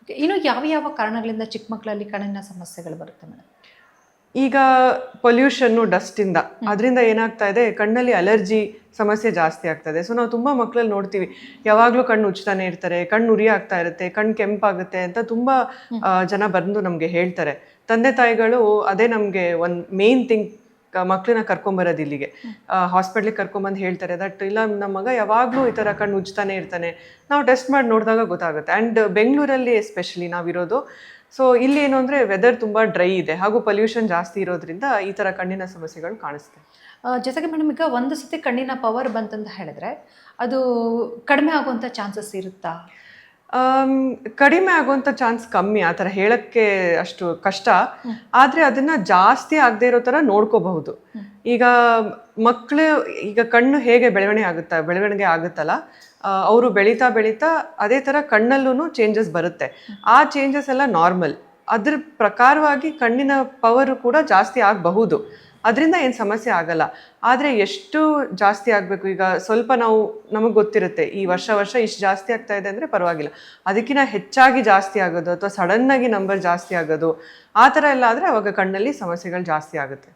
ಇನ್ನು ಯಾವ ಯಾವ ಕಾರಣಗಳಿಂದ ಚಿಕ್ಕ ಮಕ್ಕಳಲ್ಲಿ ಕಣ್ಣಿನ ಸಮಸ್ಯೆಗಳು ಬರುತ್ತೆ ಮೇಡಮ್? ಈಗ ಪೊಲ್ಯೂಷನ್ನು ಡಸ್ಟಿಂದ ಅದರಿಂದ ಏನಾಗ್ತಾ ಇದೆ, ಕಣ್ಣಲ್ಲಿ ಅಲರ್ಜಿ ಸಮಸ್ಯೆ ಜಾಸ್ತಿ ಆಗ್ತದೆ. ಸೊ ನಾವು ತುಂಬ ಮಕ್ಕಳಲ್ಲಿ ನೋಡ್ತೀವಿ, ಯಾವಾಗಲೂ ಕಣ್ಣು ಉಜ್ತಾನೆ ಇರ್ತಾರೆ, ಕಣ್ಣು ಉರಿ ಆಗ್ತಾ ಇರುತ್ತೆ, ಕಣ್ಣು ಕೆಂಪಾಗುತ್ತೆ ಅಂತ ತುಂಬ ಜನ ಬಂದು ನಮಗೆ ಹೇಳ್ತಾರೆ. ತಂದೆ ತಾಯಿಗಳು ಅದೇ ನಮಗೆ ಒಂದು ಮೇನ್ ಥಿಂಗ್, ಮಕ್ಕಳನ್ನ ಕರ್ಕೊಂಬರೋದು ಇಲ್ಲಿಗೆ ಹಾಸ್ಪಿಟ್ಲಿಗೆ ಕರ್ಕೊಂಬಂದು ಹೇಳ್ತಾರೆ ದಟ್ ಇಲ್ಲ ನಮ್ಮ ಮಗ ಯಾವಾಗಲೂ ಈ ಥರ ಕಣ್ಣು ಉಜ್ತಾನೆ ಇರ್ತಾನೆ. ನಾವು ಟೆಸ್ಟ್ ಮಾಡಿ ನೋಡಿದಾಗ ಗೊತ್ತಾಗುತ್ತೆ. ಆ್ಯಂಡ್ ಬೆಂಗಳೂರಲ್ಲಿ ಎಸ್ಪೆಷಲಿ ನಾವಿರೋದು, ಸೊ ಇಲ್ಲಿ ಏನು ಅಂದರೆ ವೆದರ್ ತುಂಬ ಡ್ರೈ ಇದೆ ಹಾಗೂ ಪೊಲ್ಯೂಷನ್ ಜಾಸ್ತಿ ಇರೋದ್ರಿಂದ ಈ ಥರ ಕಣ್ಣಿನ ಸಮಸ್ಯೆಗಳು ಕಾಣಿಸ್ತವೆ. ಜೊತೆಗೆ ಮೇಡಮ್, ಈಗ ಒಂದು ಸತಿ ಕಣ್ಣಿನ ಪವರ್ ಬಂತಂತ ಹೇಳಿದ್ರೆ ಅದು ಕಡಿಮೆ ಆಗುವಂಥ ಚಾನ್ಸಸ್ ಇರುತ್ತಾ? ಕಡಿಮೆ ಆಗುವಂಥ ಚಾನ್ಸ್ ಕಮ್ಮಿ, ಆ ಥರ ಹೇಳೋಕ್ಕೆ ಅಷ್ಟು ಕಷ್ಟ. ಆದರೆ ಅದನ್ನು ಜಾಸ್ತಿ ಆಗದೆ ಇರೋ ಥರ ನೋಡ್ಕೋಬಹುದು. ಈಗ ಮಕ್ಕಳು ಈಗ ಕಣ್ಣು ಹೇಗೆ ಬೆಳವಣಿಗೆ ಆಗುತ್ತಲ್ಲ, ಅವರು ಬೆಳೀತಾ ಬೆಳೀತಾ ಅದೇ ಥರ ಕಣ್ಣಲ್ಲೂ ಚೇಂಜಸ್ ಬರುತ್ತೆ. ಆ ಚೇಂಜಸ್ ಎಲ್ಲ ನಾರ್ಮಲ್. ಅದ್ರ ಪ್ರಕಾರವಾಗಿ ಕಣ್ಣಿನ ಪವರು ಕೂಡ ಜಾಸ್ತಿ ಆಗಬಹುದು. ಅದರಿಂದ ಏನು ಸಮಸ್ಯೆ ಆಗಲ್ಲ. ಆದರೆ ಎಷ್ಟು ಜಾಸ್ತಿ ಆಗಬೇಕು, ಈಗ ಸ್ವಲ್ಪ ನಮಗೆ ಗೊತ್ತಿರುತ್ತೆ ಈ ವರ್ಷ ಇಷ್ಟು ಜಾಸ್ತಿ ಆಗ್ತಾ ಇದೆ ಅಂದರೆ ಪರವಾಗಿಲ್ಲ. ಅದಕ್ಕಿಂತ ಹೆಚ್ಚಾಗಿ ಜಾಸ್ತಿ ಆಗೋದು ಅಥವಾ ಸಡನ್ನಾಗಿ ನಂಬರ್ ಜಾಸ್ತಿ ಆಗೋದು ಆ ಥರ ಎಲ್ಲ ಆದರೆ ಅವಾಗ ಕಣ್ಣಲ್ಲಿ ಸಮಸ್ಯೆಗಳು ಜಾಸ್ತಿ ಆಗುತ್ತೆ.